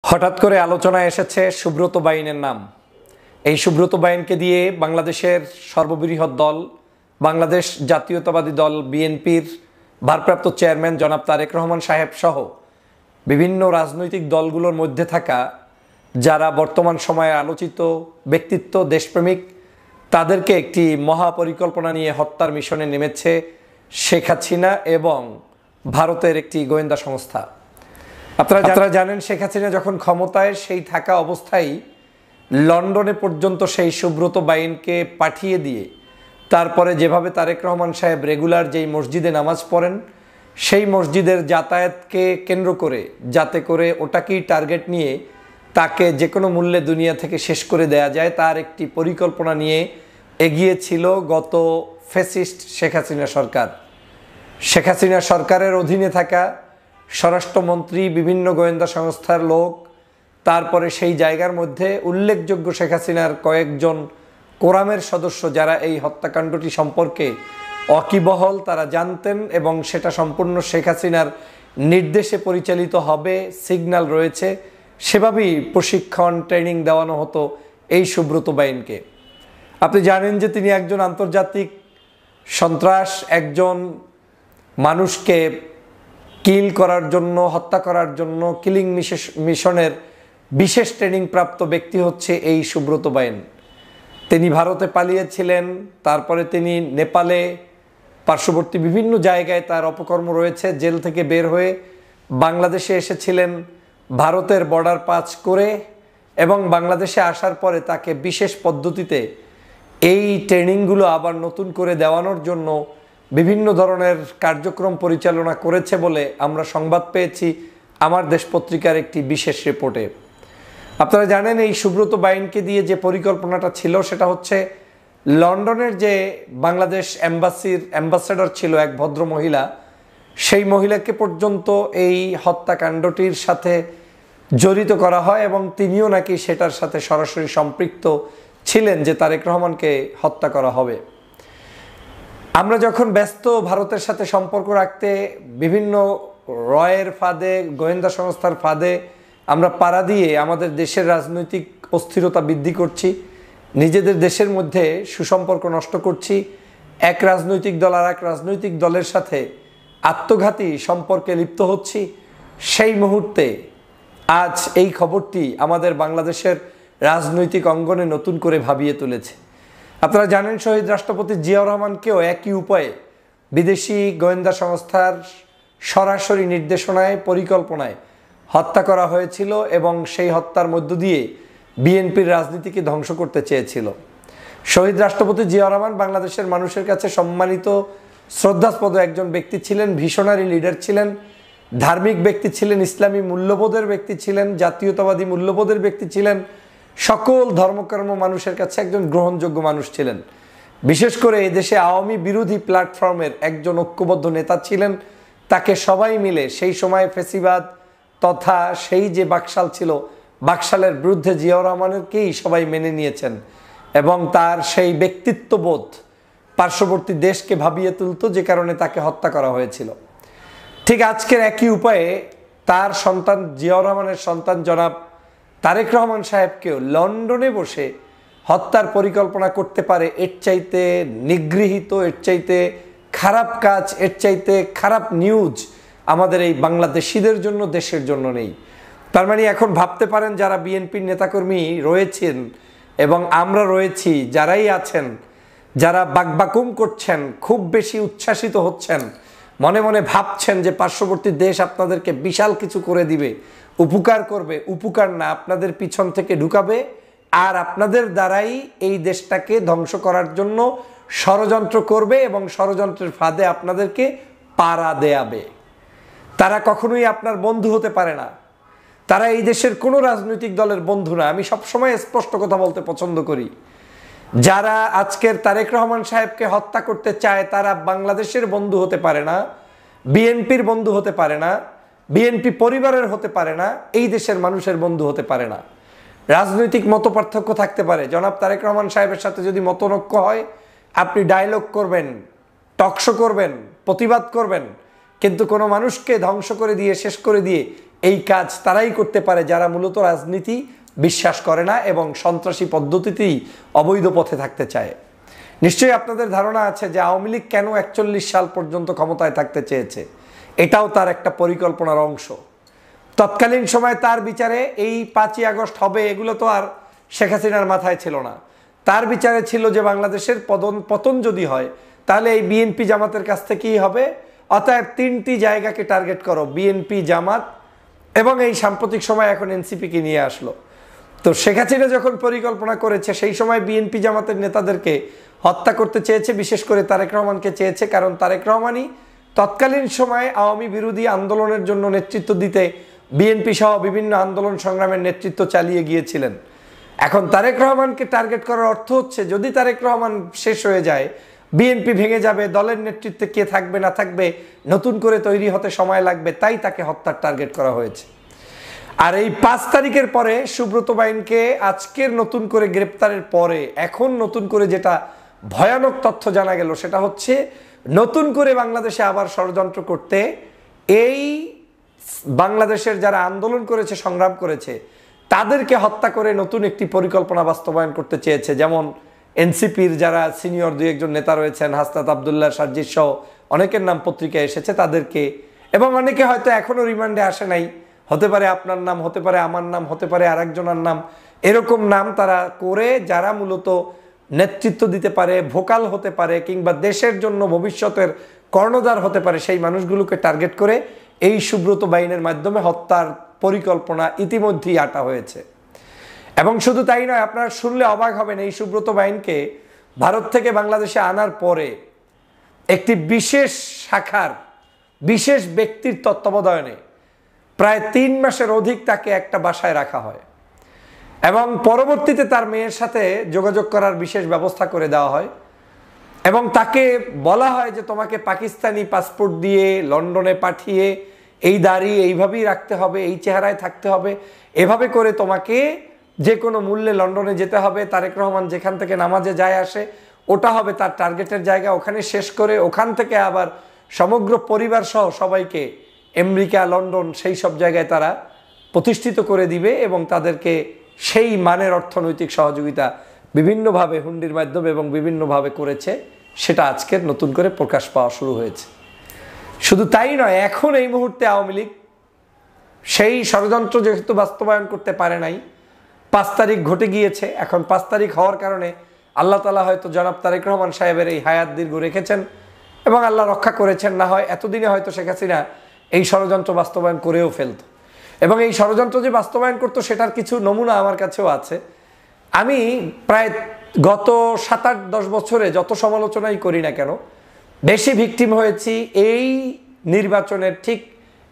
হঠাৎ করে আলোচনায় এসেছে সুব্রত বাইনের নাম। এই সুব্রত বাইনকে দিয়ে বাংলাদেশের সর্ববৃহৎ দল বাংলাদেশ জাতীয়তাবাদী দল বিএনপির ভারপ্রাপ্ত চেয়ারম্যান জনাব তারেক রহমান সাহেব সহ বিভিন্ন রাজনৈতিক দলগুলোর মধ্যে থাকা যারা বর্তমান সময়ে আলোচিত ব্যক্তিত্ব, দেশপ্রেমিক, তাদেরকে একটি মহাপরিকল্পনা নিয়ে হত্যার মিশনে নেমেছে শেখ হাসিনা এবং ভারতের একটি গোয়েন্দা সংস্থা। আপনারা জানেন, শেখ হাসিনা যখন ক্ষমতায় সেই থাকা অবস্থায় লন্ডনে পর্যন্ত সেই সুব্রত বাইনকে পাঠিয়ে দিয়ে তারপরে যেভাবে তারেক রহমান সাহেব রেগুলার যেই মসজিদে নামাজ পড়েন সেই মসজিদের যাতায়াতকে কেন্দ্র করে, যাতে করে ওটাকেই টার্গেট নিয়ে তাকে যে কোনো মূল্যে দুনিয়া থেকে শেষ করে দেয়া যায়, তার একটি পরিকল্পনা নিয়ে এগিয়েছিল গত ফ্যাসিস্ট শেখ হাসিনা সরকার। শেখ হাসিনা সরকারের অধীনে থাকা স্বরাষ্ট্রমন্ত্রী, বিভিন্ন গোয়েন্দা সংস্থার লোক, তারপরে সেই জায়গার মধ্যে উল্লেখযোগ্য শেখ হাসিনার কয়েকজন কোরামের সদস্য যারা এই হত্যাকাণ্ডটি সম্পর্কে ওয়াকিবহল, তারা জানতেন এবং সেটা সম্পূর্ণ শেখ হাসিনার নির্দেশে পরিচালিত হবে, সিগন্যাল রয়েছে, সেভাবেই প্রশিক্ষণ, ট্রেনিং দেওয়ানো হতো এই সুব্রত বাইনকে। আপনি জানেন যে তিনি একজন আন্তর্জাতিক সন্ত্রাস, একজন মানুষকে কিল করার জন্য, হত্যা করার জন্য কিলিং মিশনের বিশেষ ট্রেনিং প্রাপ্ত ব্যক্তি হচ্ছে এই সুব্রত বাইন। তিনি ভারতে পালিয়েছিলেন, তারপরে তিনি নেপালে, পার্শ্ববর্তী বিভিন্ন জায়গায় তার অপকর্ম রয়েছে। জেল থেকে বের হয়ে বাংলাদেশে এসেছিলেন ভারতের বর্ডার পাস করে, এবং বাংলাদেশে আসার পরে তাকে বিশেষ পদ্ধতিতে এই ট্রেনিংগুলো আবার নতুন করে দেওয়ানোর জন্য বিভিন্ন ধরনের কার্যক্রম পরিচালনা করেছে বলে আমরা সংবাদ পেয়েছি আমার দেশ পত্রিকার একটি বিশেষ রিপোর্টে। আপনারা জানেন, এই সুব্রত বাইনকে দিয়ে যে পরিকল্পনাটা ছিল সেটা হচ্ছে লন্ডনের যে বাংলাদেশ অ্যাম্বাসেডর ছিল এক ভদ্র মহিলা, সেই মহিলাকে পর্যন্ত এই হত্যাকাণ্ডটির সাথে জড়িত করা হয় এবং তিনিও নাকি সেটার সাথে সরাসরি সম্পৃক্ত ছিলেন যে তারেক রহমানকে হত্যা করা হবে। আমরা যখন ব্যস্ত ভারতের সাথে সম্পর্ক রাখতে, বিভিন্ন রয়ের ফাঁদে, গোয়েন্দা সংস্থার ফাঁদে আমরা পাড়া দিয়ে আমাদের দেশের রাজনৈতিক অস্থিরতা বৃদ্ধি করছি, নিজেদের দেশের মধ্যে সুসম্পর্ক নষ্ট করছি, এক রাজনৈতিক দল আর এক রাজনৈতিক দলের সাথে আত্মঘাতী সম্পর্কে লিপ্ত হচ্ছি, সেই মুহূর্তে আজ এই খবরটি আমাদের বাংলাদেশের রাজনৈতিক অঙ্গনে নতুন করে ভাবিয়ে তুলেছে। আপনারা জানেন, শহীদ রাষ্ট্রপতি জিয়াউর রহমানকেও একই উপায়ে বিদেশি গোয়েন্দা সংস্থার সরাসরি নির্দেশনায়, পরিকল্পনায় হত্যা করা হয়েছিল এবং সেই হত্যার মধ্য দিয়ে বিএনপির রাজনীতিকে ধ্বংস করতে চেয়েছিল। শহীদ রাষ্ট্রপতি জিয়াউর রহমান বাংলাদেশের মানুষের কাছে সম্মানিত, শ্রদ্ধাস্পদ একজন ব্যক্তি ছিলেন, ভিশনারি লিডার ছিলেন, ধার্মিক ব্যক্তি ছিলেন, ইসলামী মূল্যবোধের ব্যক্তি ছিলেন, জাতীয়তাবাদী মূল্যবোধের ব্যক্তি ছিলেন, সকল ধর্মকর্ম মানুষের কাছে একজন গ্রহণযোগ্য মানুষ ছিলেন। বিশেষ করে এদেশে আওয়ামী বিরোধী প্ল্যাটফর্মের একজন ঐক্যবদ্ধ নেতা ছিলেন। তাকে সবাই মিলে সেই সময় ফেসিবাদ তথা সেই যে বাকশাল ছিল, বাকশালের বিরুদ্ধে জিয়াউর রহমানেরকেই সবাই মেনে নিয়েছেন এবং তার সেই ব্যক্তিত্ববোধ পার্শ্ববর্তী দেশকে ভাবিয়ে তুলত, যে কারণে তাকে হত্যা করা হয়েছিল। ঠিক আজকের একই উপায়ে তার সন্তান, জিয়াউর রহমানের সন্তান জনাব তারেক রহমান সাহেবকেও লন্ডনে বসে হত্যার পরিকল্পনা করতে পারে, এর চাইতে নিগৃহীত, এর চাইতে খারাপ কাজ, এর চাইতে খারাপ নিউজ আমাদের এই বাংলাদেশিদের জন্য, দেশের জন্য নেই। তার মানে এখন ভাবতে পারেন যারা বিএনপির নেতাকর্মী রয়েছেন এবং আমরা রয়েছি, যারাই আছেন, যারা বাকবাকুম করছেন, খুব বেশি উচ্ছ্বাসিত হচ্ছেন, মনে মনে ভাবছেন যে পার্শ্ববর্তী দেশ আপনাদেরকে বিশাল কিছু করে দিবে, উপকার করবে, উপকার না, আপনাদের পিছন থেকে ঢুকাবে আর আপনাদের দ্বারাই এই দেশটাকে ধ্বংস করার জন্য ষড়যন্ত্র করবে এবং ষড়যন্ত্রের ফাঁদে আপনাদেরকে পাড়া দেয়াবে। তারা কখনোই আপনার বন্ধু হতে পারে না, তারা এই দেশের কোনো রাজনৈতিক দলের বন্ধু না। আমি সবসময় স্পষ্ট কথা বলতে পছন্দ করি, যারা আজকের তারেক রহমান সাহেবকে হত্যা করতে চায় তারা বাংলাদেশের বন্ধু হতে পারে না, বিএনপির বন্ধু হতে পারে না, বিএনপি পরিবারের হতে পারে না, এই দেশের মানুষের বন্ধু হতে পারে না। রাজনৈতিক মতপার্থক্য থাকতে পারে, জনাব তারেক রহমান সাহেবের সাথে যদি মতনৈক্য হয়, আপনি ডায়লগ করবেন, টকশো করবেন, প্রতিবাদ করবেন, কিন্তু কোনো মানুষকে ধ্বংস করে দিয়ে, শেষ করে দিয়ে এই কাজ তারাই করতে পারে যারা মূলত রাজনীতি বিশ্বাস করে না এবং সন্ত্রাসী পদ্ধতিতেই অবৈধ পথে থাকতে চায়। নিশ্চয়ই আপনাদের ধারণা আছে যে আওয়ামী লীগ কেন 41 সাল পর্যন্ত ক্ষমতায় থাকতে চেয়েছে। এটাও তার একটা পরিকল্পনার অংশ। তৎকালীন সময় তার বিচারে এই 5ই আগস্ট হবে এগুলো তো আর শেখ হাসিনার মাথায় ছিল না। তার বিচারে ছিল যে বাংলাদেশের পতন যদি হয় তাহলে এই বিএনপি জামাতের কাছ থেকেই হবে। অতএব 3টি জায়গাকে টার্গেট করো, বিএনপি, জামাত এবং এই সাম্প্রতিক সময় এখন এনসিপিকে নিয়ে আসলো। তো শেখ হাসিনা যখন পরিকল্পনা করেছে সেই সময় বিএনপি জামাতের নেতাদেরকে হত্যা করতে চেয়েছে, বিশেষ করে তারেক রহমানকে চেয়েছে, কারণ তারেক রহমানই তৎকালীন সময়ে আওয়ামী বিরোধী আন্দোলনের জন্য নেতৃত্ব দিতে বিএনপি সহ বিভিন্ন আন্দোলন সংগ্রামের নেতৃত্ব চালিয়ে গিয়েছিলেন। এখন তারেক রহমানকে টার্গেট করার অর্থ হচ্ছে যদি তারেক রহমান শেষ হয়ে যায়, বিএনপি ভেঙে যাবে, দলের নেতৃত্বে কে থাকবে না থাকবে নতুন করে তৈরি হতে সময় লাগবে, তাই তাকে হত্যার টার্গেট করা হয়েছে। আর এই 5 তারিখের পরে সুব্রত বাইনকে আজকের নতুন করে গ্রেপ্তারের পরে এখন নতুন করে যেটা ভয়ানক তথ্য জানা গেল সেটা হচ্ছে নতুন করে বাংলাদেশে আবার ষড়যন্ত্র করতে এই বাংলাদেশের যারা আন্দোলন করেছে, সংগ্রাম করেছে, তাদেরকে হত্যা করে নতুন একটি পরিকল্পনা বাস্তবায়ন করতে চেয়েছে। যেমন এনসিপির যারা সিনিয়র 2-1 নেতা রয়েছেন, হাসনাত আবদুল্লাহ, সার্জিস সহ অনেকের নাম পত্রিকায় এসেছে, তাদেরকে, এবং অনেকে হয়তো এখনো রিমান্ডে আসে নাই, হতে পারে আপনার নাম, হতে পারে আমার নাম, হতে পারে আরেকজনের নাম, এরকম নাম তারা করে যারা মূলত নেতৃত্ব দিতে পারে, ভোকাল হতে পারে, কিংবা দেশের জন্য ভবিষ্যতের কর্ণধার হতে পারে, সেই মানুষগুলোকে টার্গেট করে এই সুব্রত বাইনের মাধ্যমে হত্যার পরিকল্পনা ইতিমধ্যেই আটা হয়েছে। এবং শুধু তাই নয়, আপনারা শুনলে অবাক হবেন, এই সুব্রত বাইনকে ভারত থেকে বাংলাদেশে আনার পরে একটি বিশেষ শাখার বিশেষ ব্যক্তির তত্ত্বাবধানে প্রায় 3 মাসের অধিক তাকে একটা বাসায় রাখা হয় এবং পরবর্তীতে তার মেয়ের সাথে যোগাযোগ করার বিশেষ ব্যবস্থা করে দেওয়া হয় এবং তাকে বলা হয় যে তোমাকে পাকিস্তানি পাসপোর্ট দিয়ে লন্ডনে পাঠিয়ে এই দাড়ি এইভাবেই রাখতে হবে, এই চেহারায় থাকতে হবে, এভাবে করে তোমাকে যে কোনো মূল্যে লন্ডনে যেতে হবে। তারেক রহমান যেখান থেকে নামাজে যায় আসে ওটা হবে তার টার্গেটের জায়গা, ওখানে শেষ করে ওখান থেকে আবার সমগ্র পরিবার সহ সবাইকে আমেরিকা, লন্ডন সেই সব জায়গায় তারা প্রতিষ্ঠিত করে দিবে এবং তাদেরকে সেই মানের অর্থনৈতিক সহযোগিতা বিভিন্নভাবে হুন্ডির মাধ্যমে এবং বিভিন্নভাবে করেছে। সেটা আজকের নতুন করে প্রকাশ পাওয়া শুরু হয়েছে। শুধু তাই নয়, এখন এই মুহূর্তে আওয়ামী লীগ সেই ষড়যন্ত্র যেহেতু বাস্তবায়ন করতে পারে নাই, 5 তারিখ ঘটে গিয়েছে। এখন 5 তারিখ হওয়ার কারণে আল্লাহ তাআলা হয়তো জনাব তারেক রহমান সাহেবের এই হায়াত দীর্ঘ রেখেছেন এবং আল্লাহ রক্ষা করেছেন। না হয় এতদিনে হয়তো শেখ হাসিনা এই ষড়যন্ত্র বাস্তবায়ন করেও ফেলত এবং এই ষড়যন্ত্র যে বাস্তবায়ন করতো সেটার কিছু নমুনা আমার কাছেও আছে। আমি প্রায় গত 7-8-10 বছরে যত সমালোচনাই করি না কেন, বেশি ভিকটিম হয়েছি এই নির্বাচনের ঠিক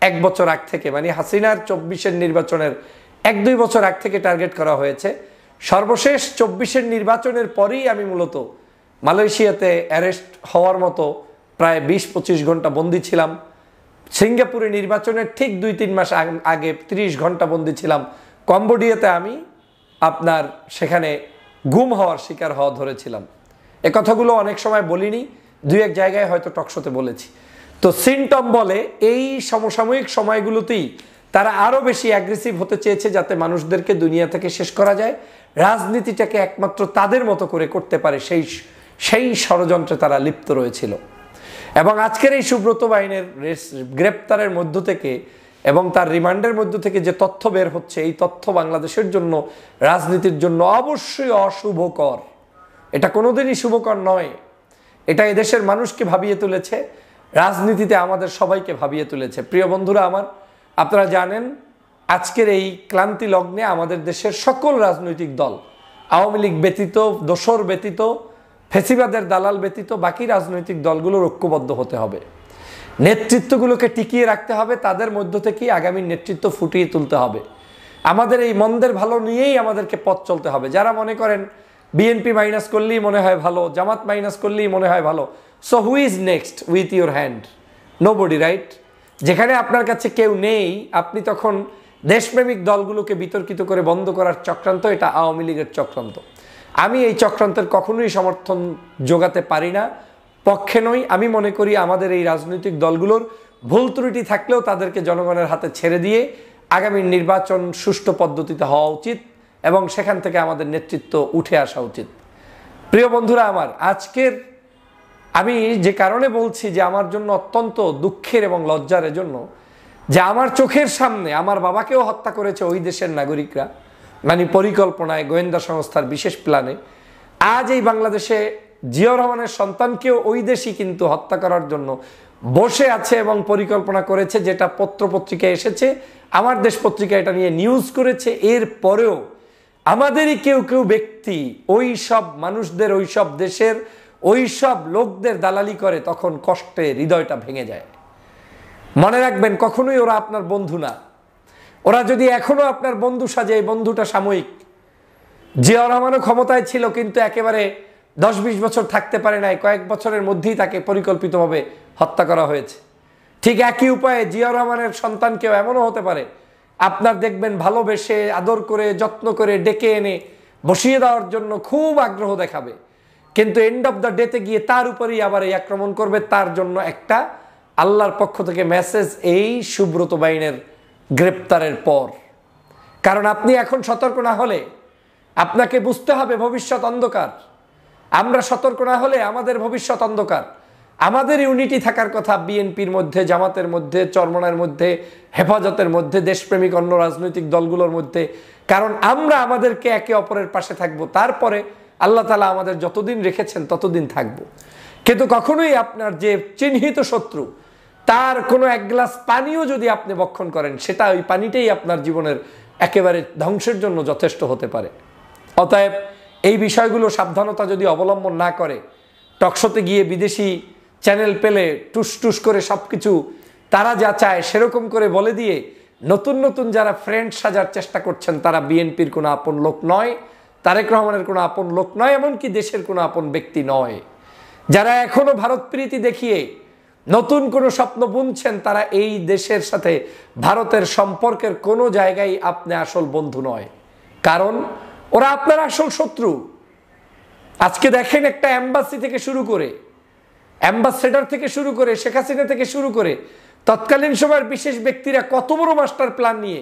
1 বছর আগ থেকে, মানে হাসিনার 24-এর নির্বাচনের 1-2 বছর আগ থেকে টার্গেট করা হয়েছে। সর্বশেষ 24-এর নির্বাচনের পরেই আমি মূলত মালয়েশিয়াতে অ্যারেস্ট হওয়ার মতো প্রায় 20-25 ঘন্টা বন্দী ছিলাম। সিঙ্গাপুরে নির্বাচনের ঠিক 2-3 মাস আগে 30 ঘন্টা বন্দী ছিলাম। কম্বোডিয়াতে আমি আপনার সেখানে গুম হওয়ার শিকার হওয়া ধরেছিলাম। এ কথাগুলো অনেক সময় বলিনি, 2-1 জায়গায় হয়তো টকশোতে বলেছি। তো সিনটম বলে এই সমসাময়িক সময়গুলোতেই তারা আরও বেশি অ্যাগ্রেসিভ হতে চেয়েছে যাতে মানুষদেরকে দুনিয়া থেকে শেষ করা যায়, রাজনীতিটাকে একমাত্র তাদের মতো করে করতে পারে, সেই ষড়যন্ত্রে তারা লিপ্ত রয়েছিল। এবং আজকের এই সুব্রত বাইনের গ্রেপ্তারের মধ্য থেকে এবং তার রিমান্ডের মধ্য থেকে যে তথ্য বের হচ্ছে, এই তথ্য বাংলাদেশের জন্য, রাজনীতির জন্য অবশ্যই অশুভকর। এটা কোনোদিনই শুভকর নয়। এটা এদেশের মানুষকে ভাবিয়ে তুলেছে, রাজনীতিতে আমাদের সবাইকে ভাবিয়ে তুলেছে। প্রিয় বন্ধুরা আমার, আপনারা জানেন আজকের এই ক্লান্তি লগ্নে আমাদের দেশের সকল রাজনৈতিক দল, আওয়ামী লীগ ব্যতীত, দোসর ব্যতীত, ফেসিবাদের দালাল ব্যতীত বাকি রাজনৈতিক দলগুলোর ঐক্যবদ্ধ হতে হবে। নেতৃত্বগুলোকে টিকিয়ে রাখতে হবে, তাদের মধ্য থেকেই আগামী নেতৃত্ব ফুটিয়ে তুলতে হবে। আমাদের এই মন্দের ভালো নিয়েই আমাদেরকে পথ চলতে হবে। যারা মনে করেন বিএনপি মাইনাস করলেই মনে হয় ভালো, জামাত মাইনাস করলেই মনে হয় ভালো, so who is next with your hand? Nobody, right? যেখানে আপনার কাছে কেউ নেই, আপনি তখন দেশপ্রেমিক দলগুলোকে বিতর্কিত করে বন্ধ করার চক্রান্ত, এটা আওয়ামী লীগের চক্রান্ত। আমি এই চক্রান্তের কখনোই সমর্থন যোগাতে পারি না, পক্ষে নই। আমি মনে করি আমাদের এই রাজনৈতিক দলগুলোর ভুল ত্রুটি থাকলেও তাদেরকে জনগণের হাতে ছেড়ে দিয়ে আগামী নির্বাচন সুষ্ঠু পদ্ধতিতে হওয়া উচিত এবং সেখান থেকে আমাদের নেতৃত্ব উঠে আসা উচিত। প্রিয় বন্ধুরা আমার, আজকের আমি যে কারণে বলছি যে আমার জন্য অত্যন্ত দুঃখের এবং লজ্জার জন্য যে আমার চোখের সামনে আমার বাবাকেও হত্যা করেছে ওই দেশের নাগরিকরা, মানে পরিকল্পনায়, গোয়েন্দা সংস্থার বিশেষ প্ল্যানে। আজ এই বাংলাদেশে জিয়াউর রহমানের সন্তানকেও ওই দেশই কিন্তু হত্যা করার জন্য বসে আছে এবং পরিকল্পনা করেছে, যেটা পত্রপত্রিকায় এসেছে, আমার দেশ পত্রিকা এটা নিয়ে নিউজ করেছে। এর পরেও আমাদেরই কেউ কেউ ব্যক্তি ওই সব মানুষদের, ওই সব দেশের, ওই সব লোকদের দালালি করে, তখন কষ্টে হৃদয়টা ভেঙে যায়। মনে রাখবেন, কখনোই ওরা আপনার বন্ধু না। ওরা যদি এখনো আপনার বন্ধু সাজে, এই বন্ধুটা সাময়িক। জিয়াউর রহমানও ক্ষমতায় ছিল, কিন্তু একেবারে 10-20 বছর থাকতে পারে নাই, কয়েক বছরের মধ্যেই তাকে পরিকল্পিতভাবে হত্যা করা হয়েছে। ঠিক একই উপায়ে জিয়াউর রহমানের সন্তানকেও এমনও হতে পারে, আপনার দেখবেন ভালোবেসে, আদর করে, যত্ন করে ডেকে এনে বসিয়ে দেওয়ার জন্য খুব আগ্রহ দেখাবে, কিন্তু এন্ড অফ দ্য ডেতে গিয়ে তার উপরেই আবার এই আক্রমণ করবে। তার জন্য একটা আল্লাহর পক্ষ থেকে মেসেজ এই সুব্রত বাইনের গ্রেপ্তারের পর। কারণ আপনি এখন সতর্ক না হলে আপনাকে বুঝতে হবে ভবিষ্যৎ অন্ধকার। আমরা সতর্ক না হলে আমাদের ভবিষ্যৎ অন্ধকার। আমাদের ইউনিটি থাকার কথা বিএনপির মধ্যে, জামাতের মধ্যে, চরমনার মধ্যে, হেফাজতের মধ্যে, দেশপ্রেমিক অন্য রাজনৈতিক দলগুলোর মধ্যে। কারণ আমরা আমাদেরকে একে অপরের পাশে থাকবো, তারপরে আল্লাহ তাআলা আমাদের যতদিন রেখেছেন ততদিন থাকবো। কিন্তু কখনোই আপনার যে চিহ্নিত শত্রু, তার কোনো এক গ্লাস পানিও যদি আপনি ভক্ষণ করেন, সেটা ওই পানিটাই আপনার জীবনের একেবারে ধ্বংসের জন্য যথেষ্ট হতে পারে। অতএব এই বিষয়গুলো সাবধানতা যদি অবলম্বন না করে, টকশোতে গিয়ে বিদেশি চ্যানেল পেলে টুস টুস করে সব কিছু তারা যা চায় সেরকম করে বলে দিয়ে নতুন নতুন যারা ফ্রেন্ড সাজার চেষ্টা করছেন, তারা বিএনপির কোনো আপন লোক নয়, তারেক রহমানের কোনো আপন লোক নয়, এমনকি দেশের কোনো আপন ব্যক্তি নয়। যারা এখনো ভারত প্রীতি দেখিয়ে নতুন কোনো স্বপ্ন বুনছেন, তারা এই দেশের সাথে ভারতের সম্পর্কের কোনো জায়গায় আপনি আসল বন্ধু নয়, কারণ ওরা আপনার আসল শত্রু। আজকে দেখেন, একটা অ্যাম্বাসি থেকে শুরু করে, অ্যাম্বাসেডর থেকে শুরু করে, শেখ হাসিনা থেকে শুরু করে তৎকালীন সময়ের বিশেষ ব্যক্তিরা কত বড় মাস্টার প্ল্যান নিয়ে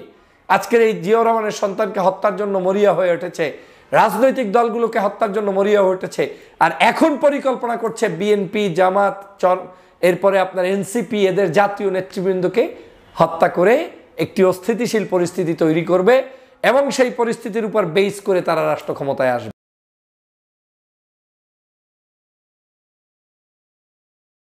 আজকের এই জিয়াউর রহমানের সন্তানকে হত্যার জন্য মরিয়া হয়ে উঠেছে, রাজনৈতিক দলগুলোকে হত্যার জন্য মরিয়া হয়ে উঠেছে। আর এখন পরিকল্পনা করছে বিএনপি, জামাত, এরপরে আপনার এনসিপি, এদের জাতীয় নেতৃবৃন্দকে হত্যা করে একটি অস্থিতিশীল পরিস্থিতি তৈরি করবে এবং সেই পরিস্থিতির উপর বেস করে তারা রাষ্ট্র ক্ষমতায় আসবে।